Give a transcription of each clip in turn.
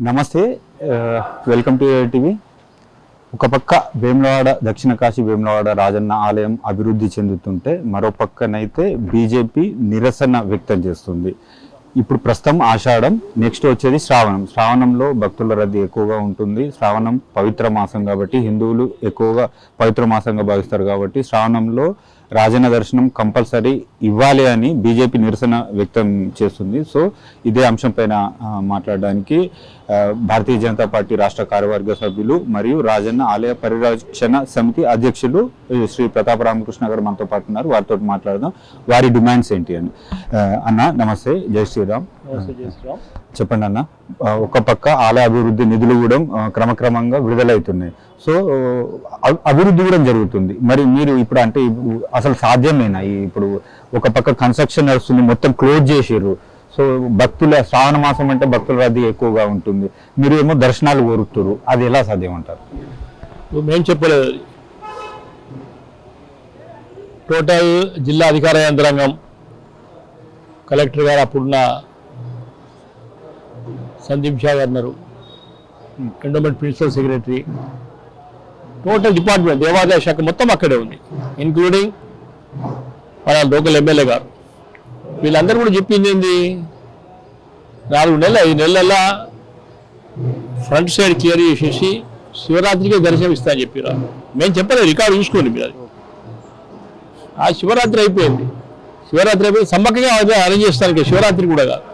నమస్తే, welcome to TV. ఒక పక్క వేములవాడ దక్షిణ కాశీ వేములవాడ రాజన్న ఆలయం అభివృద్ధి చెందుతుంటే మరో పక్కనైతే బీజేపీ నిరసన వ్యక్తం చేస్తుంది. ఇప్పుడు ప్రస్తుతం ఆషాఢం, నెక్స్ట్ వచ్చేది శ్రావణంలో భక్తుల రద్దీ ఎక్కువగా ఉంటుంది. శ్రావణం పవిత్ర మాసం కాబట్టి హిందువులు ఎక్కువగా పవిత్ర మాసంగా భావిస్తారు కాబట్టి శ్రావణంలో రాజన్న దర్శనం కంపల్సరీ ఇవ్వాలి అని బీజేపీ నిరసన వ్యక్తం చేస్తుంది. సో ఇదే అంశం పైన మాట్లాడడానికి భారతీయ జనతా పార్టీ రాష్ట్ర కార్యవర్గ సభ్యులు మరియు రాజన్న ఆలయ పరిరక్షణ సమితి అధ్యక్షులు శ్రీ ప్రతాప రామకృష్ణ గారు మనతో పాటు ఉన్నారు. వారితో మాట్లాడదాం, వారి డిమాండ్స్ ఏంటి అని. అన్న నమస్తే, జై శ్రీరామ్. చెప్పండి అన్న. ఒక పక్క ఆలయ అభివృద్ధి నిధులు కూడా క్రమక్రమంగా విడుదలవుతున్నాయి. సో అభివృద్ధి కూడా జరుగుతుంది. మరి మీరు ఇప్పుడు అంటే అసలు సాధ్యమేనా? ఇప్పుడు ఒక పక్క కన్స్ట్రక్షన్ నడుస్తుంది, మొత్తం క్లోజ్ చేసారు. సో భక్తుల శ్రావణ మాసం అంటే భక్తుల రద్దీ ఎక్కువగా ఉంటుంది, మీరు ఏమో దర్శనాలు కోరుతున్నారు, అది ఎలా సాధ్యం అంటారు? మేము చెప్పలేదు. టోటల్ జిల్లా అధికార యంత్రాంగం, కలెక్టర్ గారు అప్పుడున్న సందీప్ షా గారు, endowment principal secretary, total department దేవాదాయ శాఖ మొత్తం అక్కడే ఉంది, ఇంక్లూడింగ్ మన లోకల్ ఎమ్మెల్యే గారు. వీళ్ళందరూ కూడా చెప్పింది ఏంది, 4 నెలలు 5 నెలల ఫ్రంట్ సైడ్ క్లియర్ చేసేసి శివరాత్రికి దర్శనం ఇస్తా అని చెప్పారు. మేము చెప్పలేదు, రికార్డు చూసుకోండి మీరు. అది ఆ శివరాత్రి అయిపోయింది, సమ్మక్కగా అరేంజ్ చేస్తానికి, శివరాత్రి కూడా కాదు,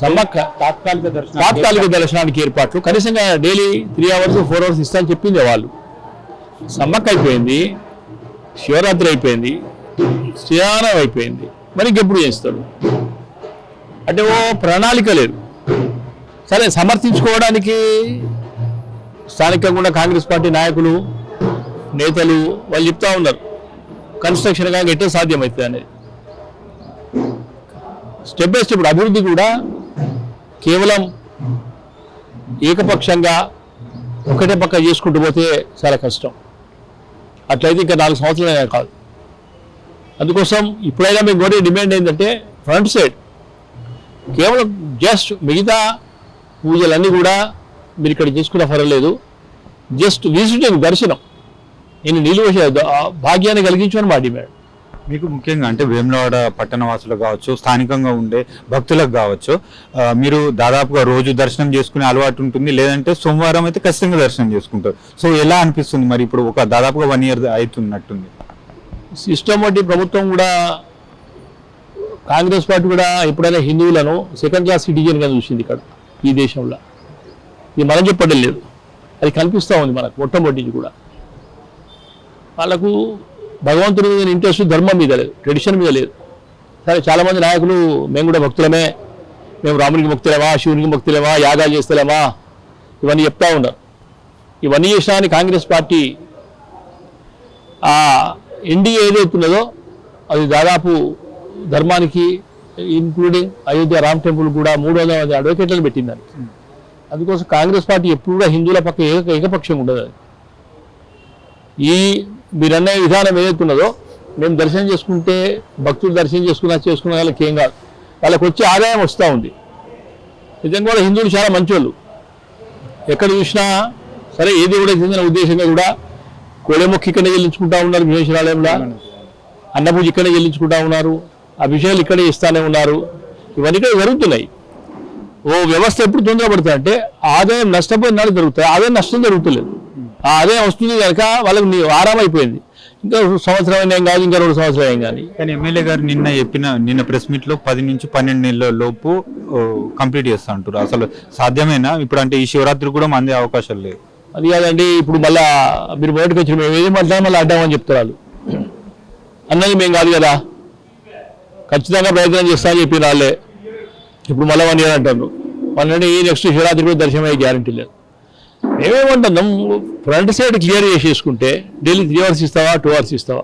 సమ్మక్క తాత్కాలిక దర్శనానికి ఏర్పాట్లు కనీసంగా డైలీ 3 hours 4 hours ఇస్తా అని చెప్పింది వాళ్ళు. సమ్మక్క అయిపోయింది, శివరాత్రి అయిపోయింది, శ్రీరామం అయిపోయింది, మరి ఇంకెప్పుడు చేస్తాడు అంటే ఓ ప్రణాళిక లేదు. సరే, సమర్థించుకోవడానికి స్థానికంగా కాంగ్రెస్ పార్టీ నాయకులు, నేతలు వాళ్ళు చెప్తా ఉన్నారు కన్స్ట్రక్షన్ కానీ ఎట్లా సాధ్యమవుతుంది అనేది. స్టెప్ బై స్టెప్ అభివృద్ధి కూడా కేవలం ఏకపక్షంగా ఒకటే పక్క చేసుకుంటూ పోతే చాలా కష్టం. అట్లయితే ఇంకా 4 సంవత్సరాలైనా కాదు. అందుకోసం ఇప్పుడైనా మేము కోరే డిమాండ్ ఏంటంటే ఫ్రంట్ సైడ్ కేవలం జస్ట్ మిగతా పూజలన్నీ కూడా మీరు ఇక్కడ చేసుకున్న పర్వాలేదు, జస్ట్ విజిటింగ్ దర్శనం నేను నిలువ భాగ్యాన్ని కలిగించమని మా డిమాండ్. మీకు ముఖ్యంగా అంటే వేములవాడ పట్టణ వాసులకు కావచ్చు, స్థానికంగా ఉండే భక్తులకు కావచ్చు, మీరు దాదాపుగా రోజు దర్శనం చేసుకునే అలవాటు ఉంటుంది, లేదంటే సోమవారం అయితే ఖచ్చితంగా దర్శనం చేసుకుంటారు. సో ఎలా అనిపిస్తుంది మరి? ఇప్పుడు ఒక దాదాపుగా 1 year అవుతున్నట్టుంది. సిస్టమ్ బట్టి ప్రభుత్వం కూడా, కాంగ్రెస్ పార్టీ కూడా ఎప్పుడైనా హిందువులను సెకండ్ క్లాస్ సిటిజన్గా చూసింది ఇక్కడ ఈ దేశంలో. ఇది మనం చెప్పడం లేదు, అది కనిపిస్తూ ఉంది మనకు మొట్టమొదటి కూడా. వాళ్ళకు భగవంతుడి మీద ఇంట్రెస్ట్ ధర్మం మీద లేదు, ట్రెడిషన్ మీద లేదు. సరే, చాలామంది నాయకులు మేము కూడా భక్తులమే, మేము రామునికి భక్తులేమా, శివునికి భక్తులేమా, యాగాలు చేస్తలేమా, ఇవన్నీ చెప్తా ఉన్నారు. ఇవన్నీ చేసినా అని కాంగ్రెస్ పార్టీ ఆ ఎన్డీఏ ఏదైతున్నదో అది దాదాపు ధర్మానికి ఇంక్లూడింగ్ అయోధ్య రామ్ టెంపుల్ కూడా 300 మంది అడ్వకేట్లను పెట్టిందని. అందుకోసం కాంగ్రెస్ పార్టీ ఎప్పుడు కూడా హిందువుల పక్క ఏకపక్షంగా ఉండదు. అది ఈ మీరన్న విధానం ఏదైతున్నదో, మేము దర్శనం చేసుకుంటే భక్తులు దర్శనం చేసుకున్న వాళ్ళకి ఏం కాదు, వాళ్ళకి వచ్చే ఆదాయం వస్తూ ఉంది. నిజంగా కూడా హిందువులు చాలా మంచోళ్ళు. ఎక్కడ చూసినా సరే, ఏ దేవుడికి చెందిన ఉద్దేశంగా కూడా కోడెమొక్కి ఇక్కడే చెల్లించుకుంటా ఉన్నారు, విఘ్నేశ్వరాలయంలో అన్నపూజ ఇక్కడే చెల్లించుకుంటా ఉన్నారు, అభిషేకాలు ఇక్కడే ఇస్తానే ఉన్నారు. ఇవన్నీ ఇక్కడ జరుగుతున్నాయి. ఓ వ్యవస్థ ఎప్పుడు తొందరపడుతుంది అంటే ఆదాయం నష్టపోయిన నాడు జరుగుతాయి, ఆదాయం నష్టం జరుగుతలేదు. ఆ ఆదాయం వస్తుంది కనుక వాళ్ళకి ఆరాం అయిపోయింది. ఇంకా సంవత్సరం ఏం కాదు, ఇంకా 2 సంవత్సరాలు ఏం కానీ. కానీ ఎమ్మెల్యే గారు నిన్న ప్రెస్ మీట్ లో 10 నుంచి 12 నెలల లోపు కంప్లీట్ చేస్తా అంటారు. అసలు సాధ్యమేనా? ఇప్పుడు అంటే ఈ శివరాత్రి కూడా మందే అవకాశాలు లేవు. అది కాదండి, ఇప్పుడు మళ్ళా మీరు బయటకు వచ్చి మేము ఏది మాట్లాడినా మళ్ళీ అడ్డామని చెప్తారు. అన్నది మేము కాదు కదా, ఖచ్చితంగా ప్రయత్నం చేస్తామని చెప్పి రాలే. ఇప్పుడు మళ్ళీ 1 year అంటారు. మళ్ళీ ఈ నెక్స్ట్ శివరాత్రి కూడా దర్శనం అయ్యే గ్యారంటీ లేదు. మేమేమంటున్నాం, ఫ్రంట్ సైడ్ క్లియర్ చేసేసుకుంటే డైలీ 3 hours ఇస్తావా, 2 hours ఇస్తావా,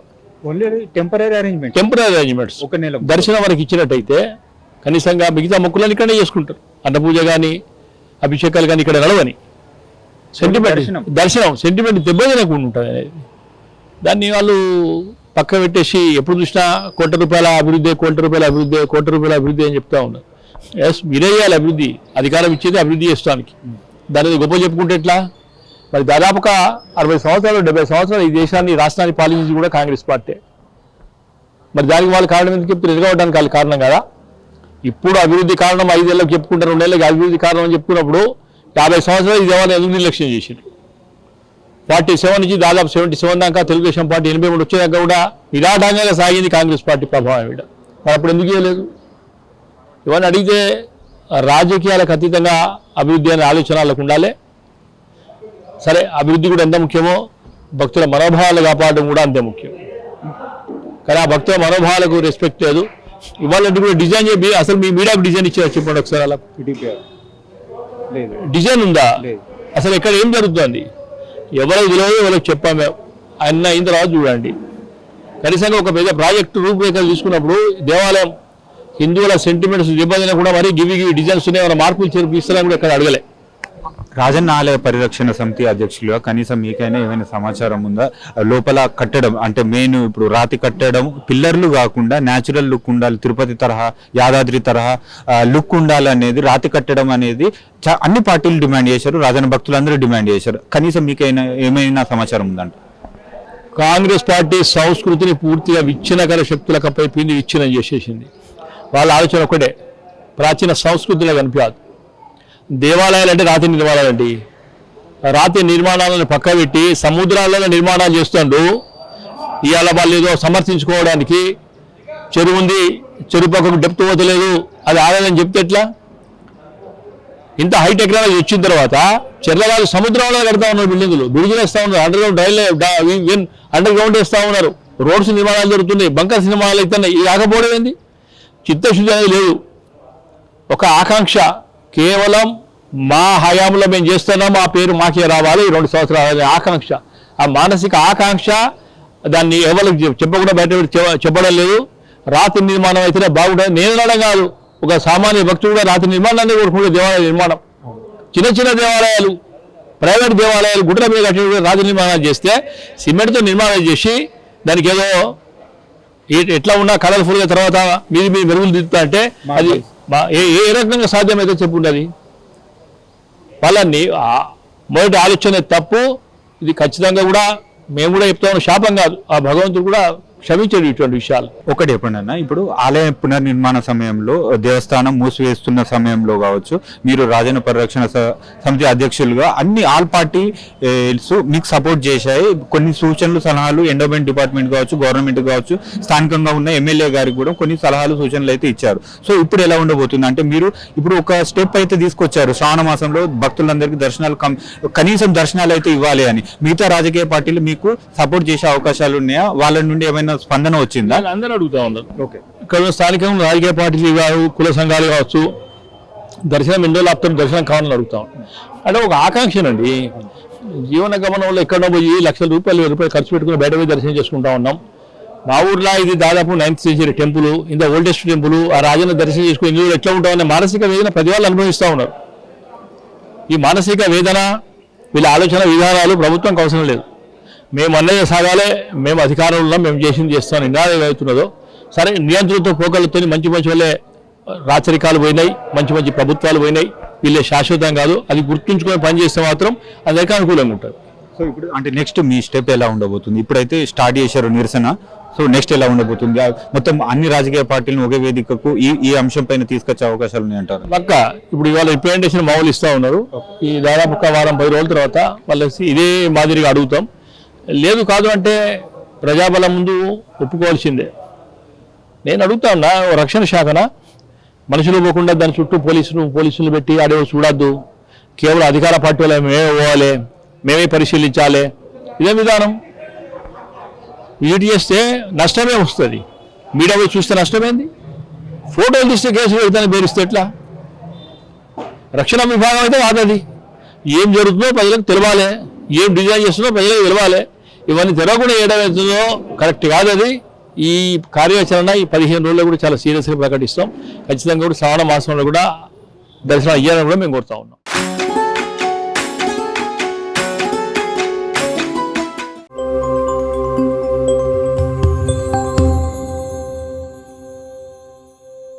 ఓన్లీ టెంపరీ అరేంజ్మెంట్స్. ఒక నెల దర్శనం వరకు ఇచ్చినట్టయితే కనీసంగా మిగతా మొక్కులను ఇక్కడే చేసుకుంటారు. అన్నపూజ కానీ అభిషేకాలు కానీ ఇక్కడ నడవని దర్శనం సెంటిమెంట్ దెబ్బతినకుండా ఉంటుంది అనేది. దాన్ని వాళ్ళు పక్క పెట్టేసి ఎప్పుడు చూసినా ₹1,00,00,000 అభివృద్ధి, ₹1,00,00,000 అభివృద్ధి అని చెప్తా ఉన్నారు. ఎస్, మీరే చేయాలి అభివృద్ధి, అధికారం ఇచ్చేది అభివృద్ధి చేస్తానికి. దాని గొప్ప చెప్పుకుంటే ఎట్లా? మరి దాదాపుగా 60 సంవత్సరాలు 70 సంవత్సరాలు ఈ దేశాన్ని రాష్ట్రాన్ని పాలించింది కూడా కాంగ్రెస్ పార్టీ. మరి దానికి వాళ్ళు కారణం ఎందుకు చెప్తారు? ఎదుగవడానికి వాళ్ళు కారణం కదా. ఇప్పుడు అభివృద్ధి కారణం 5 ఏళ్ళకి చెప్పుకుంటారు, 2 ఏళ్ళకి అభివృద్ధి కారణం అని చెప్పుకున్నప్పుడు 50 సంవత్సరాలు ఈ దేవాలయం ఎందుకు నిర్లక్ష్యం చేసింది? 47 నుంచి దాదాపు 77 దాకా తెలుగుదేశం పార్టీ 83 వచ్చేదాకా కూడా నిరాటంగా సాగింది కాంగ్రెస్ పార్టీ ప్రభావం మీద. మరి అప్పుడు ఎందుకు చేయలేదు? ఇవన్నీ అడిగితే రాజకీయాలకు అతీతంగా అభివృద్ధి అనే ఆలోచన వాళ్ళకు ఉండాలి. సరే, అభివృద్ధి కూడా ఎంత ముఖ్యమో భక్తుల మనోభావాలు కాపాడడం కూడా అంతే ముఖ్యం. కానీ ఆ భక్తుల మనోభావాలకు రెస్పెక్ట్ లేదు. ఇవాళ కూడా డిజైన్ చెప్పి అసలు మీ మీడియాకు డిజైన్ ఇచ్చారు చెప్పండి ఒకసారి. అలా డిజైన్ ఉందా? అసలు ఇక్కడ ఏం జరుగుతుంది? ఎవరికి తెలియదు, ఎవరికి చెప్పాము మేము. అన్న అయిన తర్వాత చూడండి. కనీసంగా ఒక పెద్ద ప్రాజెక్టు రూపురేఖలు తీసుకున్నప్పుడు దేవాలయం హిందువుల సెంటిమెంట్స్ దెబ్బతిన కూడా మరి గివి డిజైన్స్ ఉన్నాయి, మన మార్పులు చేర్పు ఇస్తారని కూడా ఎక్కడ అడగలే. రాజన్న ఆలయ పరిరక్షణ సమితి అధ్యక్షులుగా కనీసం మీకైనా ఏమైనా సమాచారం ఉందా? లోపల కట్టడం అంటే మెయిన్ ఇప్పుడు రాతి కట్టడం, పిల్లర్లు కాకుండా న్యాచురల్ లుక్ ఉండాలి, తిరుపతి తరహా యాదాద్రి తరహా లుక్ ఉండాలి అనేది, రాతి కట్టడం అనేది అన్ని పార్టీలు డిమాండ్ చేశారు, రాజన్న భక్తులందరూ డిమాండ్ చేశారు. కనీసం మీకైనా ఏమైనా సమాచారం ఉందంట? కాంగ్రెస్ పార్టీ సంస్కృతిని పూర్తిగా విచ్ఛిన్నకర శక్తులకు అప్పైపోయింది, విచ్ఛిన్నం చేసేసింది. వాళ్ళ ఆలోచన ఒకటే, ప్రాచీన సంస్కృతిలో కనిపించదు. దేవాలయాలు అంటే రాతి నిర్మాణాలండి. రాతి నిర్మాణాలను పక్క పెట్టి సముద్రాలలో నిర్మాణాలు చేస్తుండ్రు. ఇవాళ వాళ్ళు ఏదో సమర్థించుకోవడానికి చెరువు ఉంది, చెరువు పక్కకు డెప్త్ పోతలేదు, అది ఆగదని చెప్తే ఎట్లా? ఇంత హై టెక్నాలజీ వచ్చిన తర్వాత చెర్లవాళ్ళు సముద్రంలో కడతా ఉన్నారు, బిల్డింగులు బిల్డింగ్ వేస్తూ ఉన్నారు, అండర్ గ్రౌండ్ వేస్తూ ఉన్నారు, రోడ్స్ నిర్మాణాలు జరుగుతున్నాయి, బంకర్స్ నిర్మాణాలు అవుతున్నాయి. ఇది ఆగపోవడం ఏంది? చిత్తశుద్ధి అనేది లేదు. ఒక ఆకాంక్ష, కేవలం మా హయాంలో మేము చేస్తున్నాం, మా పేరు మాకే రావాలి 2 సంవత్సరాల ఆకాంక్ష. ఆ మానసిక ఆకాంక్ష దాన్ని ఎవరికి చెప్పకుండా బయట చెప్పడం లేదు. రాతి నిర్మాణం అయితేనే బాగుంటుంది. నేను అనడం కాదు, ఒక సామాన్య భక్తుడు కూడా రాతి నిర్మాణాన్ని కోరుకుంటే దేవాలయ నిర్మాణం. చిన్న చిన్న దేవాలయాలు, ప్రైవేట్ దేవాలయాలు గుడ్ల మీద కట్టి రాతి నిర్మాణాలు చేస్తే సిమెంట్తో నిర్మాణం చేసి దానికి ఏదో ఎట్లా ఉన్నా కలర్ఫుల్గా తర్వాత మీది మెరుగులు దిద్దుతా అంటే అది ఏ రకంగా సాధ్యమైతే చెప్పుంటుంది. వాళ్ళని మొదటి ఆలోచన తప్పు. ఇది ఖచ్చితంగా కూడా మేము కూడా చెప్తాము, శాపం కాదు, ఆ భగవంతుడు కూడా క్షమించడు ఇటువంటి విషయాలు. ఒకటి ఎప్పుడన్నా ఇప్పుడు ఆలయ పునర్నిర్మాణ సమయంలో, దేవస్థానం మూసివేస్తున్న సమయంలో కావచ్చు, మీరు రాజన్న పరిరక్షణ సమితి అధ్యక్షులుగా అన్ని ఆల్ పార్టీ మీకు సపోర్ట్ చేశాయి. కొన్ని సూచనలు సలహాలు ఎండోమెంట్ డిపార్ట్మెంట్ కావచ్చు, గవర్నమెంట్ కావచ్చు, స్థానికంగా ఉన్న ఎమ్మెల్యే గారికి కూడా కొన్ని సలహాలు సూచనలు అయితే ఇచ్చారు. సో ఇప్పుడు ఎలా ఉండబోతుంది అంటే, మీరు ఇప్పుడు ఒక స్టెప్ అయితే తీసుకొచ్చారు, శ్రావణ మాసంలో భక్తులందరికీ దర్శనాలు కనీసం దర్శనాలు అయితే ఇవ్వాలి అని. మిగతా రాజకీయ పార్టీలు మీకు సపోర్ట్ చేసే అవకాశాలు ఉన్నాయా? వాళ్ళ నుండి ఏమైనా స్పందన వచ్చిందా? అందరూ అడుగుతా ఉన్నారు. ఇక్కడ స్థానికంగా రాజకీయ పార్టీలు కావు, కుల సంఘాలు కావచ్చు, దర్శనం ఎన్నో లాప్తం దర్శనం కావాలని అడుగుతాం. అంటే ఒక ఆకాంక్షనండి. జీవన గమనంలో ఎక్కడో పోయి లక్షల రూపాయలు 1000 రూపాయలు ఖర్చు పెట్టుకుని బయట పోయి దర్శనం చేసుకుంటా ఉన్నాం. మా ఊర్లో ఇది దాదాపు 9th century టెంపుల్, ఇంత ఓల్డెస్ట్ టెంపుల్. ఆ రాజన్న దర్శనం చేసుకుని ఇందులో ఎట్లా ఉంటామనే మానసిక వేదన ప్రతి వాళ్ళు అనుభవిస్తూ ఉన్నారు. ఈ మానసిక వేదన, వీళ్ళ ఆలోచన విధానాలు ప్రభుత్వంకి అవసరం లేదు. మేము అన్నయ్య సాగాలే, మేము అధికారంలో మేము చేస్తాం నినాదం అవుతున్నదో సరే. నియంత్రణతో పోకలతో మంచి వాళ్ళే రాచరికాలు పోయినాయి, మంచి ప్రభుత్వాలు పోయినాయి. వీళ్ళే శాశ్వతం కాదు. అది గుర్తుంచుకొని పనిచేస్తే మాత్రం అందరికీ అనుకూలంగా ఉంటుంది. సో ఇప్పుడు అంటే నెక్స్ట్ మీ స్టెప్ ఎలా ఉండబోతుంది? ఇప్పుడైతే స్టార్ట్ చేశారు నిరసన, సో నెక్స్ట్ ఎలా ఉండబోతుంది? మొత్తం అన్ని రాజకీయ పార్టీలను ఒకే వేదికకు ఈ అంశం పైన తీసుకొచ్చే అవకాశాలు ఉన్నాయంటారు? పక్క ఇప్పుడు ఇవాళ రిప్రజెంటేషన్ మామూలు ఇస్తూ ఉన్నారు. ఈ దాదాపు ఒక వారం 10 రోజుల తర్వాత వాళ్ళకి ఇదే మాదిరిగా అడుగుతాం. లేదు కాదు అంటే ప్రజాబలం ముందు ఒప్పుకోవాల్సిందే. నేను అడుగుతా ఉన్నా, రక్షణ శాఖన మనుషులు పోకుండా దాని చుట్టూ పోలీసులు పెట్టి ఆడేవో చూడద్దు, కేవలం అధికార పార్టీ వాళ్ళ మేమే పోవాలి, మేమే పరిశీలించాలి, ఇదే విధానం. విజిట్ చేస్తే నష్టమే వస్తుంది. మీడియా పోయి చూస్తే నష్టమేంది? ఫోటోలు తీస్తే కేసులు పెడతాను బేరిస్తే ఎట్లా? రక్షణ విభాగం అయితే కాదది. ఏం జరుగుతుందో ప్రజలకు తెలవాలి, ఏం డిజైన్ చేస్తుందో ప్రజలకు తెలవాలి. ఇవన్నీ తెరవకుండా ఏడవుతుందో కరెక్ట్ కాదు. అది ఈ కార్యాచరణ ఈ 15 రోజుల్లో కూడా చాలా సీరియస్గా ప్రకటిస్తాం. ఖచ్చితంగా కూడా శ్రావణ మాసంలో కూడా దర్శనం అయ్యాలని కూడా మేము కోరుతా ఉన్నాం.